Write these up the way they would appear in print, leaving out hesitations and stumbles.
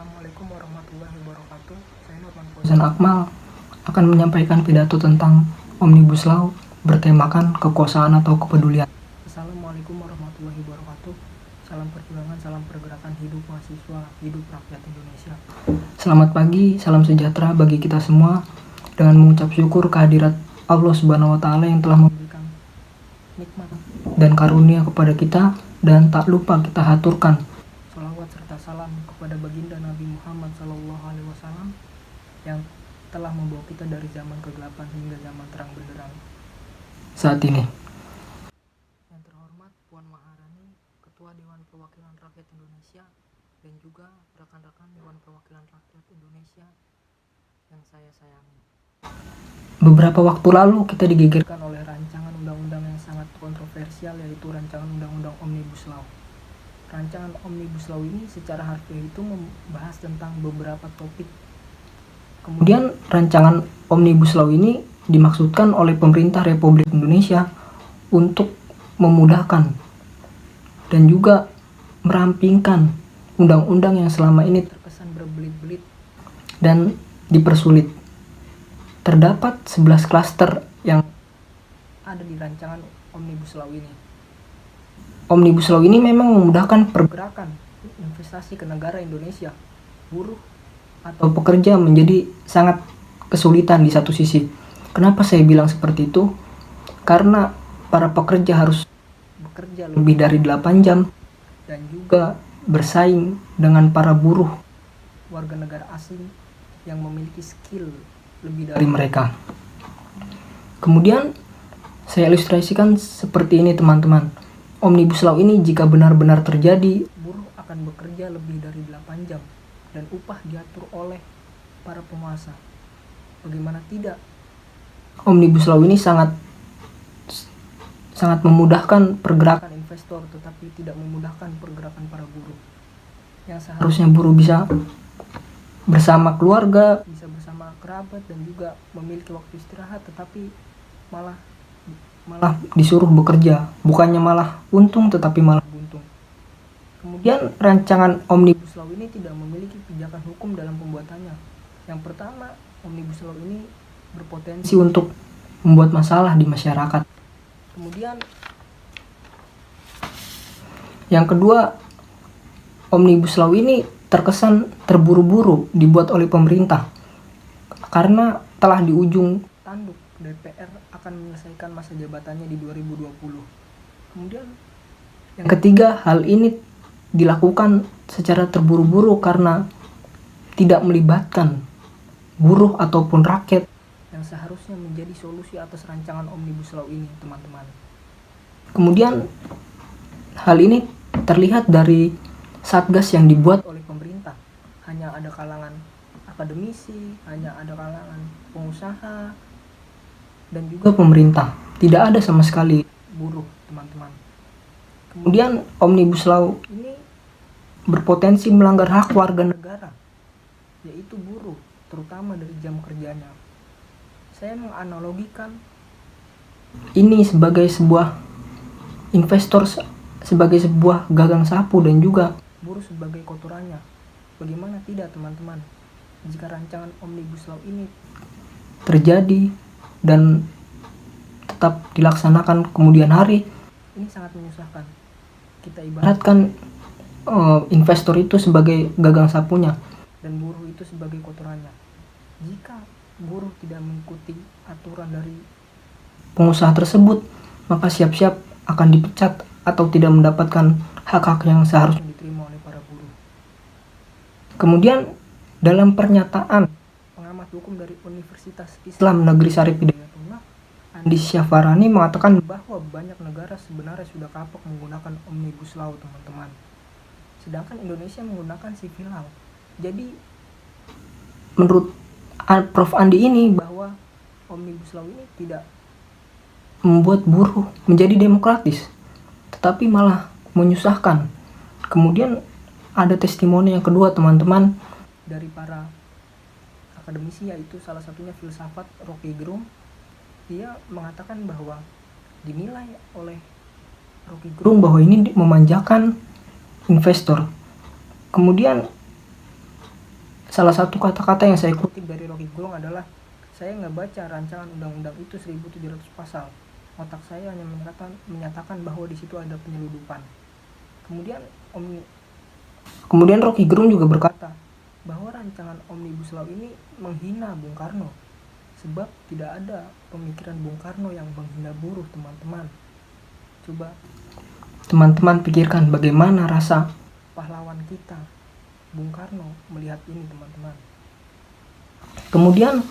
Assalamualaikum warahmatullahi wabarakatuh. Saya Nurman Fauzan Akmal akan menyampaikan pidato tentang Omnibus Law bertemakan kekuasaan atau kepedulian. Assalamualaikum warahmatullahi wabarakatuh. Salam perjuangan, salam pergerakan, hidup mahasiswa, hidup rakyat Indonesia. Selamat pagi, salam sejahtera bagi kita semua dengan mengucap syukur kehadirat Allah Subhanahu wa taala yang telah memberikan nikmat dan karunia kepada kita, dan tak lupa kita haturkan sholawat serta salam kepada baginda Nabi Muhammad SAW yang telah membawa kita dari zaman kegelapan hingga zaman terang benderang saat ini. Yang terhormat Puan Maharani, Ketua Dewan Perwakilan Rakyat Indonesia, dan juga rekan-rekan Dewan Perwakilan Rakyat Indonesia yang saya sayangi. Beberapa waktu lalu kita digegerkan oleh rancangan undang-undang yang sangat kontroversial, yaitu rancangan undang-undang Omnibus Law. Rancangan Omnibus Law ini secara harfiah itu membahas tentang beberapa topik. Kemudian rancangan Omnibus Law ini dimaksudkan oleh pemerintah Republik Indonesia untuk memudahkan dan juga merampingkan undang-undang yang selama ini terkesan berbelit-belit dan dipersulit. Terdapat 11 klaster yang ada di rancangan Omnibus Law ini. Omnibus Law ini memang memudahkan pergerakan investasi ke negara Indonesia. Buruh atau pekerja menjadi sangat kesulitan di satu sisi. Kenapa saya bilang seperti itu? Karena para pekerja harus bekerja lebih dari 8 jam dan juga bersaing dengan para buruh warga negara asing yang memiliki skill lebih dari mereka. Kemudian saya ilustrasikan seperti ini, teman-teman. Omnibus Law ini jika benar-benar terjadi, buruh akan bekerja lebih dari 8 jam dan upah diatur oleh para penguasa. Bagaimana tidak? Omnibus Law ini sangat memudahkan pergerakan investor, tetapi tidak memudahkan pergerakan para buruh. Yang seharusnya buruh bisa bersama keluarga, bisa bersama kerabat, dan juga memiliki waktu istirahat, tetapi malah disuruh bekerja, bukannya malah untung tetapi malah buntung. Kemudian rancangan Omnibus Law ini tidak memiliki pijakan hukum dalam pembuatannya. Yang pertama, Omnibus Law ini berpotensi untuk membuat masalah di masyarakat. Kemudian yang kedua, Omnibus Law ini terkesan terburu-buru dibuat oleh pemerintah karena telah di ujung tanduk DPR akan menyelesaikan masa jabatannya di 2020. Kemudian yang ketiga, hal ini dilakukan secara terburu-buru karena tidak melibatkan buruh ataupun rakyat yang seharusnya menjadi solusi atas rancangan Omnibus Law ini, teman-teman. Kemudian hal ini terlihat dari satgas yang dibuat oleh pemerintah. Hanya ada kalangan akademisi, hanya ada kalangan pengusaha, dan juga pemerintah. Tidak ada sama sekali buruh, teman-teman. Kemudian Omnibus Law ini berpotensi melanggar hak warga negara, yaitu buruh, terutama dari jam kerjanya. Saya menganalogikan ini sebagai sebuah investor, sebagai sebuah gagang sapu, dan juga buruh sebagai kotorannya. Bagaimana tidak, teman-teman, jika rancangan Omnibus Law ini terjadi dan tetap dilaksanakan kemudian hari? Ini sangat menyusahkan. Kita ibaratkan investor itu sebagai gagang sapunya dan buruh itu sebagai kotorannya. Jika buruh tidak mengikuti aturan dari pengusaha tersebut, maka siap-siap akan dipecat atau tidak mendapatkan hak-hak yang seharusnya diterima oleh para buruh. Kemudian dalam pernyataan pengamat hukum dari Universitas Islam Negeri Syarif Hidayatullah, Andi Syafarani mengatakan bahwa banyak negara sebenarnya sudah kapok menggunakan Omnibus Law, teman-teman. Sedangkan Indonesia menggunakan Civil Law. Jadi menurut Prof. Andi ini bahwa Omnibus Law ini tidak membuat buruh menjadi demokratis, tetapi malah menyusahkan. Kemudian ada testimoni yang kedua, teman-teman, dari para akademisi, yaitu salah satunya filsafat Rocky Gerung. Dia mengatakan bahwa dinilai oleh Rocky Gerung bahwa ini memanjakan investor. Kemudian salah satu kata-kata yang saya kutip dari Rocky Gerung adalah, saya nggak baca rancangan undang-undang itu 1700 pasal. Otak saya hanya menyatakan bahwa di situ ada penyeludupan. Kemudian Rocky Gerung juga berkata bahwa rancangan Omnibus Law ini menghina Bung Karno, sebab tidak ada pemikiran Bung Karno yang menghina buruh, teman-teman. Coba teman-teman pikirkan bagaimana rasa pahlawan kita Bung Karno melihat ini, teman-teman. Kemudian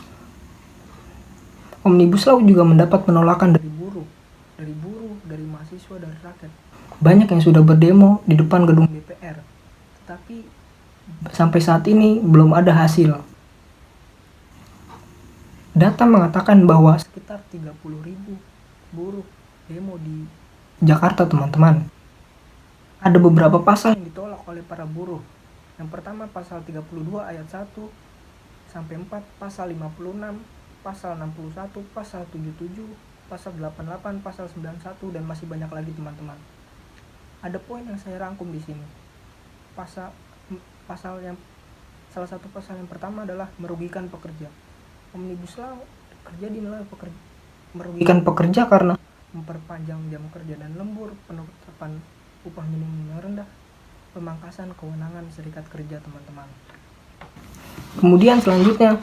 Omnibus Law juga mendapat penolakan dari buruh, dari mahasiswa, dari rakyat. Banyak yang sudah berdemo di depan gedung DPR, tetapi sampai saat ini belum ada hasil. Data mengatakan bahwa sekitar 30.000 buruh demo di Jakarta, teman-teman. Ada beberapa pasal yang ditolak oleh para buruh. Yang pertama pasal 32 ayat 1 sampai 4, pasal 56, pasal 61, pasal 77, pasal 88, pasal 91, dan masih banyak lagi, teman-teman. Ada poin yang saya rangkum di sini. Salah satu pasal yang pertama adalah merugikan pekerja. Omnibus Law dinilai merugikan pekerja karena memperpanjang jam kerja dan lembur, penetapan upah minimum yang rendah, pemangkasan kewenangan serikat kerja, teman-teman. Kemudian selanjutnya,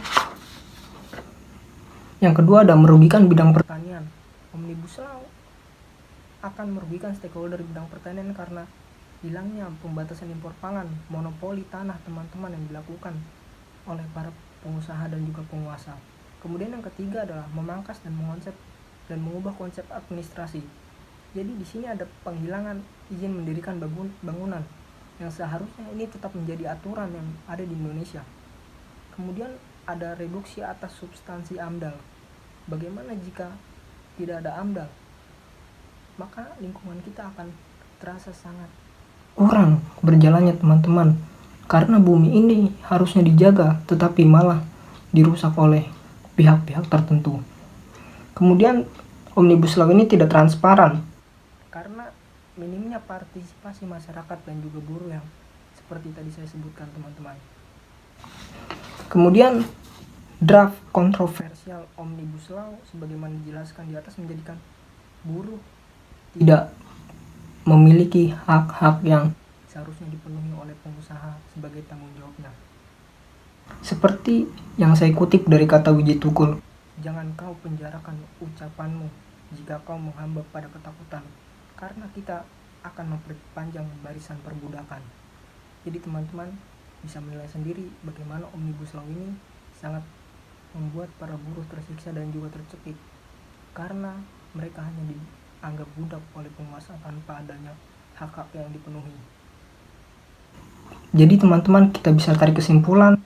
yang kedua ada merugikan bidang pertanian. Omnibus Law akan merugikan stakeholder bidang pertanian karena hilangnya pembatasan impor pangan, monopoli tanah, teman-teman, yang dilakukan oleh para pengusaha dan juga penguasa. Kemudian yang ketiga adalah memangkas dan mengubah konsep administrasi. Jadi di sini ada penghilangan izin mendirikan bangunan yang seharusnya ini tetap menjadi aturan yang ada di Indonesia. Kemudian ada reduksi atas substansi AMDAL. Bagaimana jika tidak ada AMDAL? Maka lingkungan kita akan terasa sangat kurang berjalannya, teman-teman. Karena bumi ini harusnya dijaga, tetapi malah dirusak oleh pihak-pihak tertentu. Kemudian Omnibus Law ini tidak transparan karena minimnya partisipasi masyarakat dan juga buruh yang seperti tadi saya sebutkan, teman-teman. Kemudian draft kontroversial Omnibus Law sebagaimana dijelaskan di atas menjadikan buruh tidak memiliki hak-hak yang seharusnya dipenuhi oleh pengusaha sebagai tanggung jawabnya. Seperti yang saya kutip dari kata Wiji Tukul, jangan kau penjarakan ucapanmu jika kau menghamba pada ketakutan, karena kita akan memperpanjang barisan perbudakan. Jadi teman-teman bisa menilai sendiri bagaimana Omnibus Law ini sangat membuat para buruh tersiksa dan juga tercekik, karena mereka hanya dianggap budak oleh penguasa tanpa adanya hak-hak yang dipenuhi. Jadi teman-teman, kita bisa tarik kesimpulan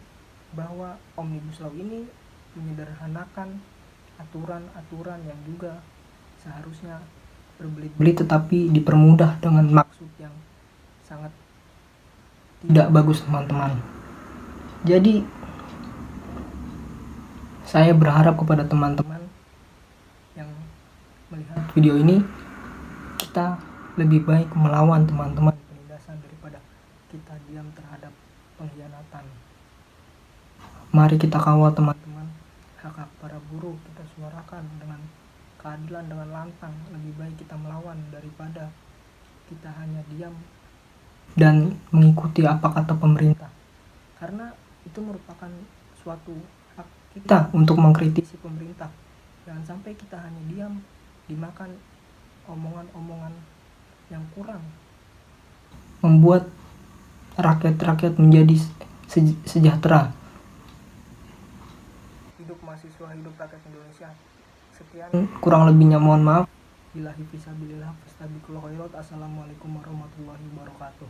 bahwa Omnibus Law ini menyederhanakan aturan-aturan yang juga seharusnya berbelit-belit tetapi dipermudah dengan maksud yang sangat tidak bagus, teman-teman. Jadi saya berharap kepada teman-teman yang melihat video ini, kita lebih baik melawan, teman-teman, penindasan daripada kita diam terhadap pengkhianatan. Mari kita kawal, teman-teman, hak-hak para buruh, kita suarakan dengan keadilan, dengan lantang. Lebih baik kita melawan daripada kita hanya diam dan mengikuti apa kata pemerintah, karena itu merupakan suatu hak kita untuk mengkritisi pemerintah. Jangan sampai kita hanya diam, dimakan omongan-omongan yang kurang, membuat rakyat-rakyat menjadi sejahtera. Hidup mahasiswa, hidup rakyat Indonesia. Sekian, kurang lebihnya mohon maaf. Billahi fisabilillah, fastabiqul khairat. Assalamualaikum warahmatullahi wabarakatuh.